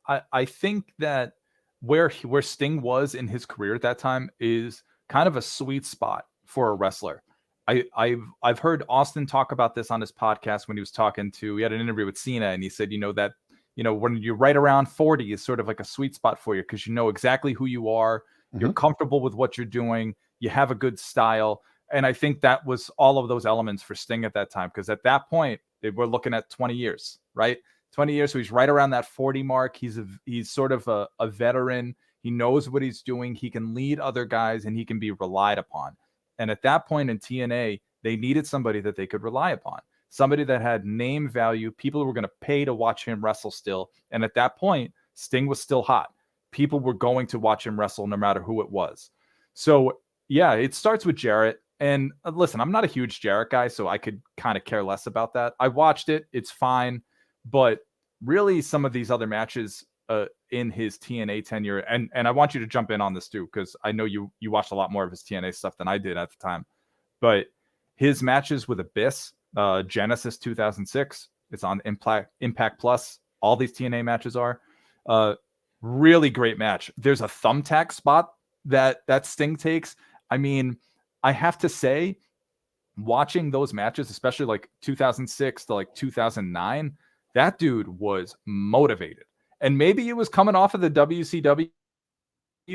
I think that where Sting was in his career at that time is kind of a sweet spot for a wrestler. I've heard Austin talk about this on his podcast when he had an interview with Cena, and he said, that when you're right around 40 is sort of like a sweet spot for you, because you know exactly who you are, you're comfortable with what you're doing, you have a good style. And I think that was all of those elements for Sting at that time, because at that point we're looking at 20 years, right? 20 years. So he's right around that 40 mark. He's sort of a veteran. He knows what he's doing. He can lead other guys, and he can be relied upon. And at that point in TNA, they needed somebody that they could rely upon, somebody that had name value. People were going to pay to watch him wrestle still. And at that point, Sting was still hot. People were going to watch him wrestle no matter who it was. So yeah, it starts with Jarrett. And listen, I'm not a huge Jarrett guy, so I could kind of care less about that. I watched it. It's fine. But really, some of these other matches in his TNA tenure, and I want you to jump in on this too, because I know you watched a lot more of his TNA stuff than I did at the time. But his matches with Abyss, Genesis 2006, it's on Impact Plus. All these TNA matches are really great match. There's a thumbtack spot that Sting takes. I mean, I have to say, watching those matches, especially like 2006 to like 2009, that dude was motivated. And maybe it was coming off of the WCW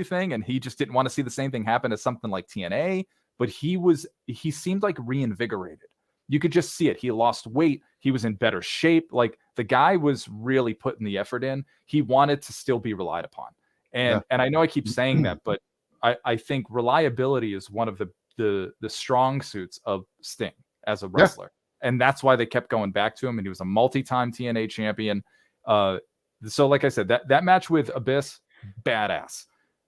thing, and he just didn't want to see the same thing happen as something like TNA, but he seemed like reinvigorated. You could just see it. He lost weight. He was in better shape. Like, the guy was really putting the effort in. He wanted to still be relied upon. And I know I keep saying that, but I think reliability is one of the strong suits of Sting as a wrestler. And that's why they kept going back to him. And he was a multi-time TNA champion. So like I said, that match with Abyss, badass.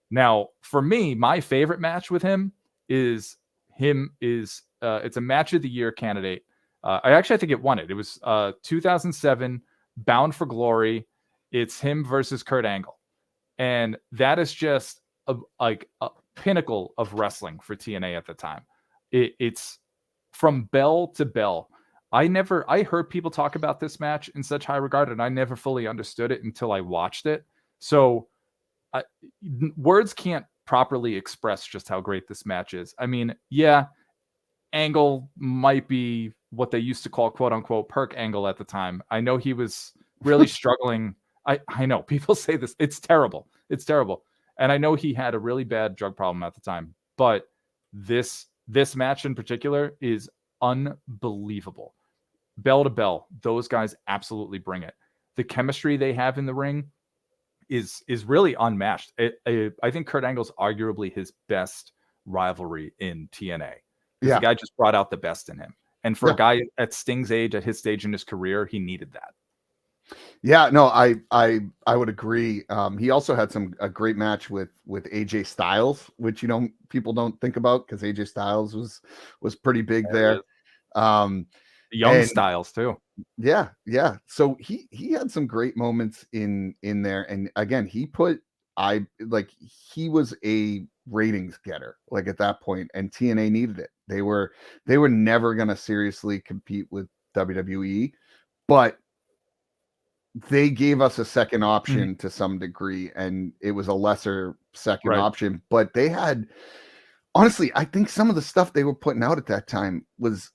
Now, for me, my favorite match with him is it's a match of the year candidate. I think it won it. It was 2007 Bound for Glory. It's him versus Kurt Angle. And that is just a pinnacle of wrestling for TNA at the time. It's from bell to bell. I heard people talk about this match in such high regard, and I never fully understood it until I watched it. So words can't properly express just how great this match is. I mean, yeah, Angle might be what they used to call quote unquote Perk Angle at the time. I know he was really struggling. I know people say this. It's terrible. It's terrible. And I know he had a really bad drug problem at the time, but this match in particular is unbelievable. Bell to bell, those guys absolutely bring it. The chemistry they have in the ring is really unmatched. I think Kurt Angle's arguably his best rivalry in TNA. The guy just brought out the best in him. And for a guy at Sting's age, at his stage in his career, he needed that. Yeah, no, I would agree. He also had a great match with AJ Styles, which people don't think about, because AJ Styles was pretty big there. Young Styles too. Yeah. So he had some great moments in there, and again, he was a ratings getter, like, at that point, and TNA needed it. They were never going to seriously compete with WWE, but they gave us a second option to some degree, and it was a lesser second option. But they had, honestly, I think some of the stuff they were putting out at that time was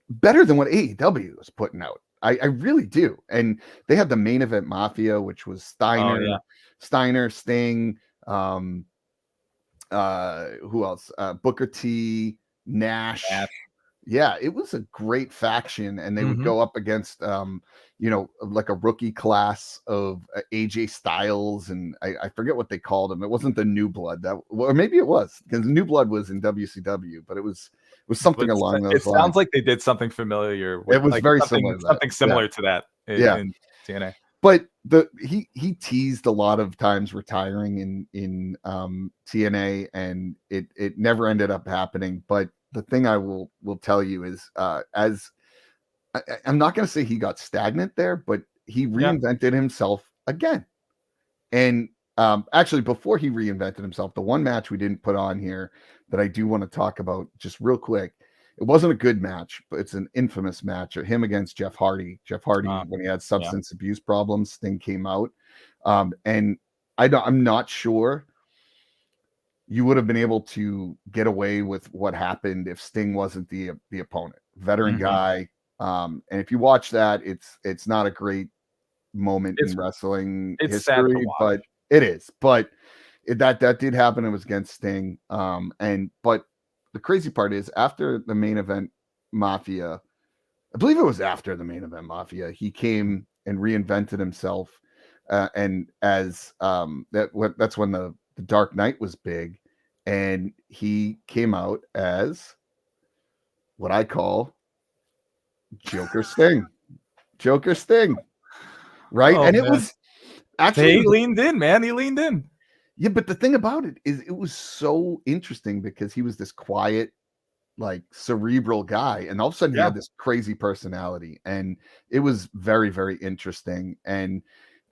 better than what AEW was putting out. I really do. And they had the Main Event Mafia, which was Steiner, Sting, who else? Booker T, Nash. Nash. Yeah, it was a great faction, and they would go up against, like a rookie class of AJ Styles, and I forget what they called him. It wasn't the New Blood, or maybe it was, because the New Blood was in WCW, but it was something along those It lines. sounds like they did something familiar. With, it was like very something, similar. Something similar to that. In TNA. But he teased a lot of times retiring in TNA, and it never ended up happening. But the thing I will tell you is, I'm not going to say he got stagnant there, but he reinvented himself again. And actually, before he reinvented himself, the one match we didn't put on here that I do want to talk about just real quick. It wasn't a good match, but it's an infamous match of him against Jeff Hardy. Jeff Hardy, when he had substance abuse problems, Sting came out. And I'm not sure you would have been able to get away with what happened if Sting wasn't the opponent. Veteran guy. And if you watch that, it's not a great moment in wrestling history, but it is. But that did happen. It was against Sting. But the crazy part is, after the main event Mafia, I believe it was after the main event Mafia, he came and reinvented himself. And as that's when the Dark Knight was big, and he came out as what I call Joker Sting. Joker Sting. Right? And it was actually, he leaned in, man. He leaned in. Yeah, but the thing about it is, it was so interesting because he was this quiet, like cerebral guy, and all of a sudden he had this crazy personality, and it was very, very interesting. And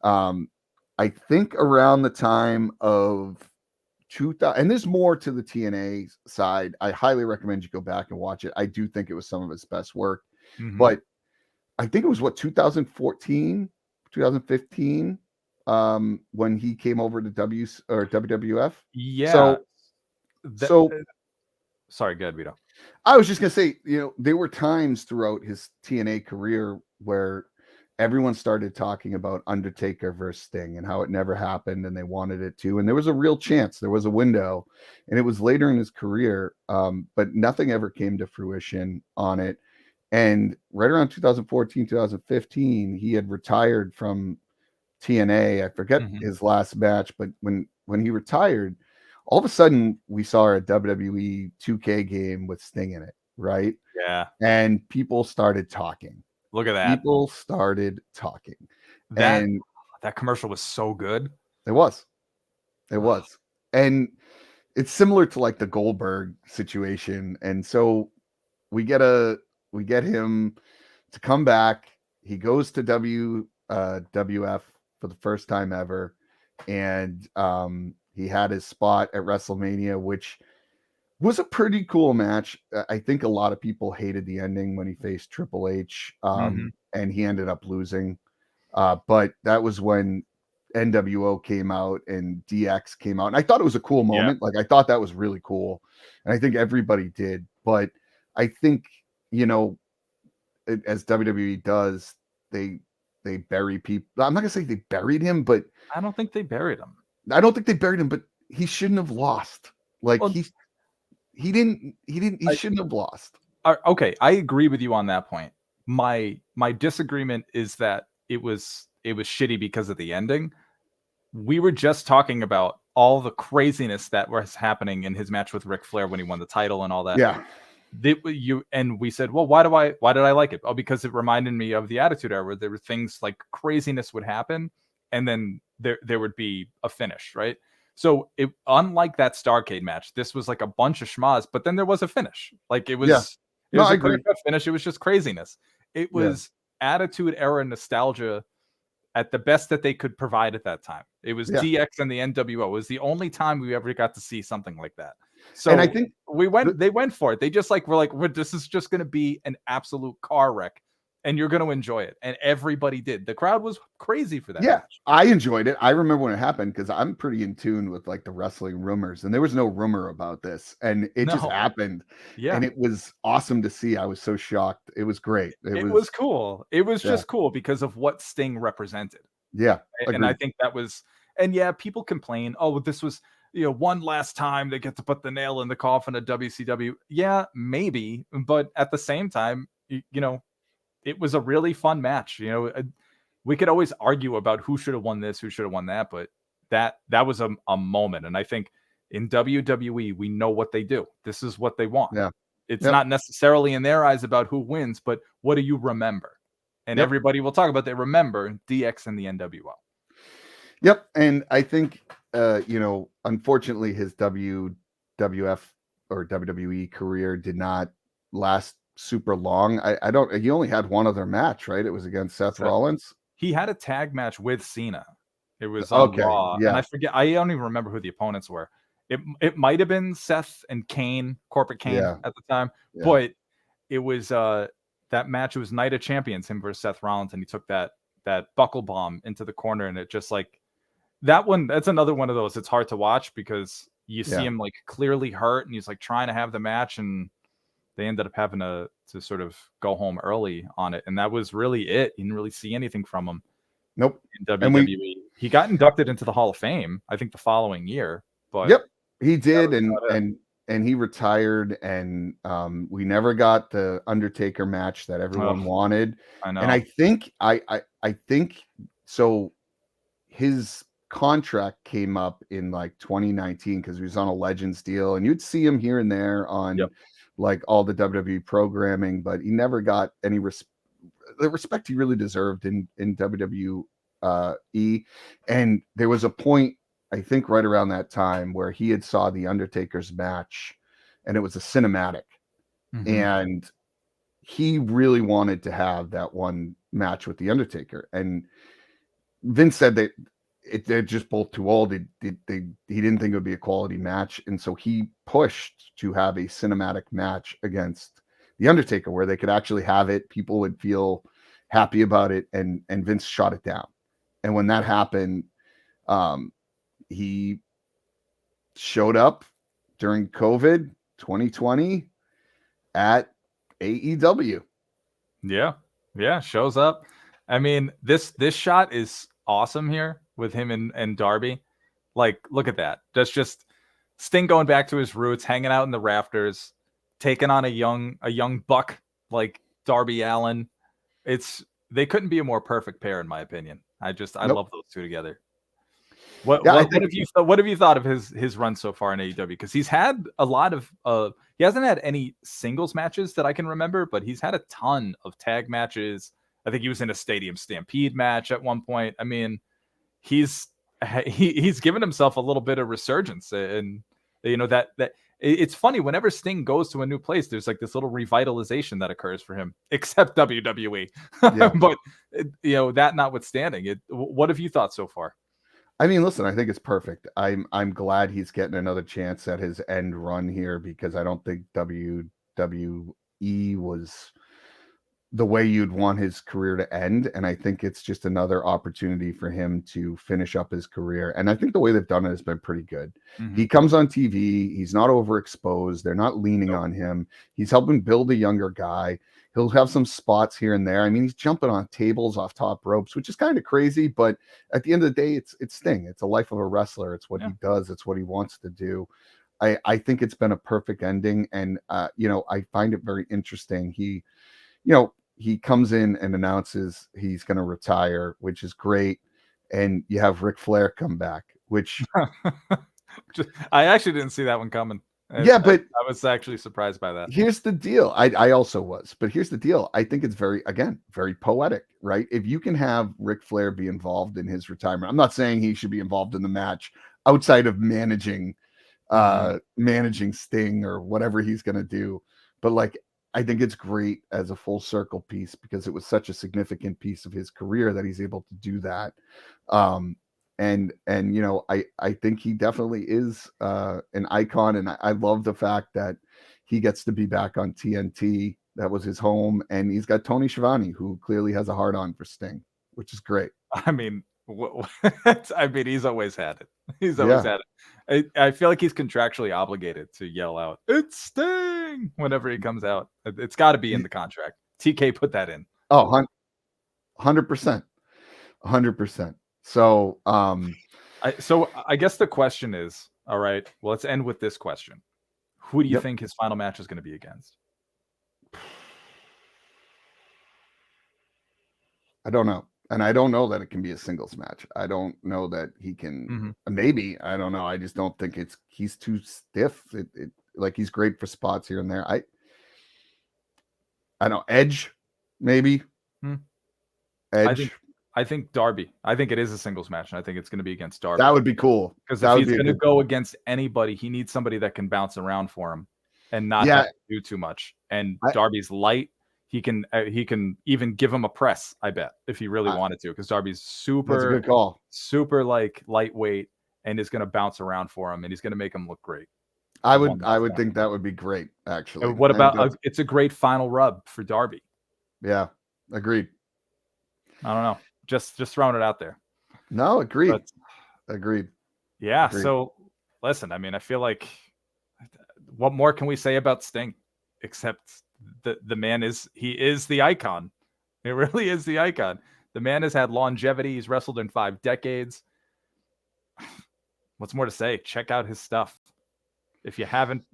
I think around the time of 2000, and there's more to the TNA side. I highly recommend you go back and watch it. I do think it was some of his best work, but I think it was 2014, 2015. When he came over to WWF. Yeah. Sorry, go ahead, Vito. I was just gonna say, there were times throughout his TNA career where everyone started talking about Undertaker versus Sting and how it never happened, and they wanted it to. And there was a real chance, there was a window, and it was later in his career, but nothing ever came to fruition on it. And right around 2014, 2015, he had retired from TNA. I forget his last match, but when he retired, all of a sudden we saw a WWE 2K game with Sting in it, right? Yeah. And people started talking. Look at that. People started talking. That commercial was so good. It was. And it's similar to like the Goldberg situation. And so we get him to come back. He goes to WF for the first time ever, and he had his spot at WrestleMania, which was a pretty cool match. I think a lot of people hated the ending when he faced Triple H, and he ended up losing. But that was when NWO came out and DX came out, and I thought it was a cool moment. Like, I thought that was really cool, and I think everybody did. But I think, as WWE does, they bury people. I'm not gonna say they buried him, but I don't think they buried him. But he shouldn't have lost. Like, he shouldn't have lost. Okay, I agree with you on that point. My disagreement is that it was shitty because of the ending. We were just talking about all the craziness that was happening in his match with Ric Flair when he won the title and all that. Yeah. And we said, well, why did I like it? Oh, because it reminded me of the Attitude Era, where there were things like craziness would happen, and then there would be a finish, right? So unlike that Starrcade match, this was like a bunch of schmaz, but then there was a finish. Like, it was a clear-cut finish. It was just craziness. It was Attitude Era nostalgia at the best that they could provide at that time. It was DX and the NWO. It was the only time we ever got to see something like that. So, and I think they went for it. They just this is just going to be an absolute car wreck, and you're going to enjoy it. And everybody did. The crowd was crazy for that. Yeah, match. I enjoyed it. I remember when it happened, because I'm pretty in tune with like the wrestling rumors, and there was no rumor about this, and it just happened. Yeah, and it was awesome to see. I was so shocked. It was great. It was cool. It was just cool because of what Sting represented. Yeah, and I think that was. And people complain, oh, this was one last time they get to put the nail in the coffin of WCW. Yeah, maybe, but at the same time, it was a really fun match. We could always argue about who should have won this, who should have won that, but that was a moment. And I think in WWE, we know what they do. This is what they want. Yeah. It's not necessarily in their eyes about who wins, but what do you remember? And everybody will talk about they remember DX and the NWO. Yep. And I think, unfortunately, his WWF or WWE career did not last super long. He only had one other match, right? It was against Seth Rollins. He had a tag match with Cena. It was on Raw. Yeah. And I forget, I don't even remember who the opponents were. It might have been Seth and Kane, Corporate Kane at the time, but it was that match. It was Night of Champions, him versus Seth Rollins, and he took that buckle bomb into the corner, and it just like that one. That's another one of those. It's hard to watch because you see him like clearly hurt, and he's like trying to have the match, and they ended up having to sort of go home early on it, and that was really it. You didn't really see anything from him. Nope. In WWE, he got inducted into the Hall of Fame, I think, the following year. But he did, and he retired, and we never got the Undertaker match that everyone wanted. I know. And I think I think so. His contract came up in like 2019 because he was on a Legends deal, and you'd see him here and there on like all the WWE programming, but he never got any the respect he really deserved in WWE. And there was a point, I think, right around that time where he had saw the Undertaker's match, and it was a cinematic, and he really wanted to have that one match with the Undertaker. And Vince said that they're just both too old. He didn't think it would be a quality match, and so he pushed to have a cinematic match against the Undertaker where they could actually have it. People would feel happy about it, and Vince shot it down. And when that happened, he showed up during COVID 2020 at AEW. Yeah, shows up. I mean, this shot is awesome here with him and Darby. Like, look at that. That's just Sting going back to his roots, hanging out in the rafters, taking on a young buck like Darby Allin. They couldn't be a more perfect pair, in my opinion. I love those two together. What have you thought of his run so far in AEW? Because he's had a lot of he hasn't had any singles matches that I can remember, but he's had a ton of tag matches. I think he was in a Stadium Stampede match at one point. I mean, he's given himself a little bit of resurgence, and that it's funny whenever Sting goes to a new place, there's like this little revitalization that occurs for him, except WWE. But that notwithstanding, what have you thought so far? I mean, listen, I think it's perfect. I'm glad he's getting another chance at his end run here, because I don't think WWE was the way you'd want his career to end. And I think it's just another opportunity for him to finish up his career. And I think the way they've done it has been pretty good. He comes on TV. He's not overexposed. They're not leaning on him. He's helping build a younger guy. He'll have some spots here and there. I mean, he's jumping on tables off top ropes, which is kind of crazy. But at the end of the day, it's Sting. It's a life of a wrestler. It's what he does. It's what he wants to do. I think it's been a perfect ending. And, I find it very interesting. He comes in and announces he's going to retire, which is great. And you have Ric Flair come back, which I actually didn't see that one coming. But I was actually surprised by that. Here's the deal. I also was, but here's the deal. I think it's very poetic, right? If you can have Ric Flair be involved in his retirement, I'm not saying he should be involved in the match outside of managing Sting or whatever he's going to do. But like, I think it's great as a full circle piece, because it was such a significant piece of his career that he's able to do that. And I think he definitely is an icon, and I love the fact that he gets to be back on TNT. That was his home, and he's got Tony Schiavone, who clearly has a hard on for Sting, which is great. I mean, he's always had it. He's always had it. I feel like he's contractually obligated to yell out, "It's Sting!" whenever he comes out. It's got to be in the contract. TK put that in. Oh, 100%. 100%. So, I guess the question is, All right. Well, let's end with this question. Who do you Yep. think his final match is going to be against? I don't know. And I don't know that it can be a singles match. I don't know that he can. Maybe. I don't know. I just don't think he's too stiff. Like he's great for spots here and there. I don't know. Edge, maybe. Edge. I think Darby. I think it is a singles match, and I think it's going to be against Darby. That would be cool. Because if he's going to go against anybody, he needs somebody that can bounce around for him and not have to do too much. And Darby's light. He can even give him a press, I bet, if he really wanted to, because Darby's super, that's a good call. Super like lightweight and is going to bounce around for him, and he's going to make him look great. I would think that would be great, actually. And what about it's a great final rub for Darby? Yeah, agreed. I don't know, just throwing it out there. No, agreed. Agreed. Yeah. Agreed. So listen, I mean, I feel like what more can we say about Sting except the man is the icon. It really is the icon. The man has had longevity. He's wrestled in 5 decades. What's more to say? Check out his stuff. If you haven't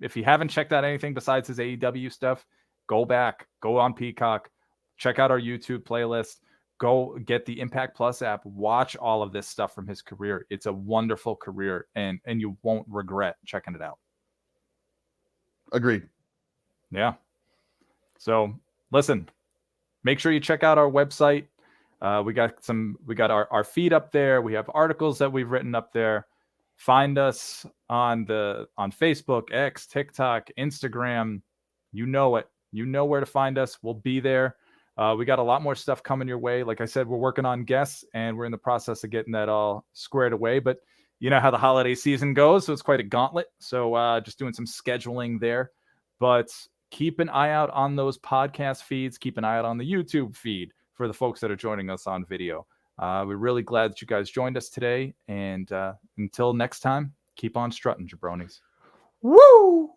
checked out anything besides his AEW stuff, go back, go on Peacock, check out our YouTube playlist, go get the Impact Plus app, watch all of this stuff from his career. It's a wonderful career, and you won't regret checking it out. Agreed. Yeah. So listen, make sure you check out our website. We got our feed up there. We have articles that we've written up there. Find us on Facebook, X, TikTok, Instagram. You know it. You know where to find us. We'll be there. We got a lot more stuff coming your way. Like I said, we're working on guests, and we're in the process of getting that all squared away. But you know how the holiday season goes, so it's quite a gauntlet. So just doing some scheduling there. But keep an eye out on those podcast feeds. Keep an eye out on the YouTube feed for the folks that are joining us on video. We're really glad that you guys joined us today. And until next time, keep on strutting, jabronis. Woo!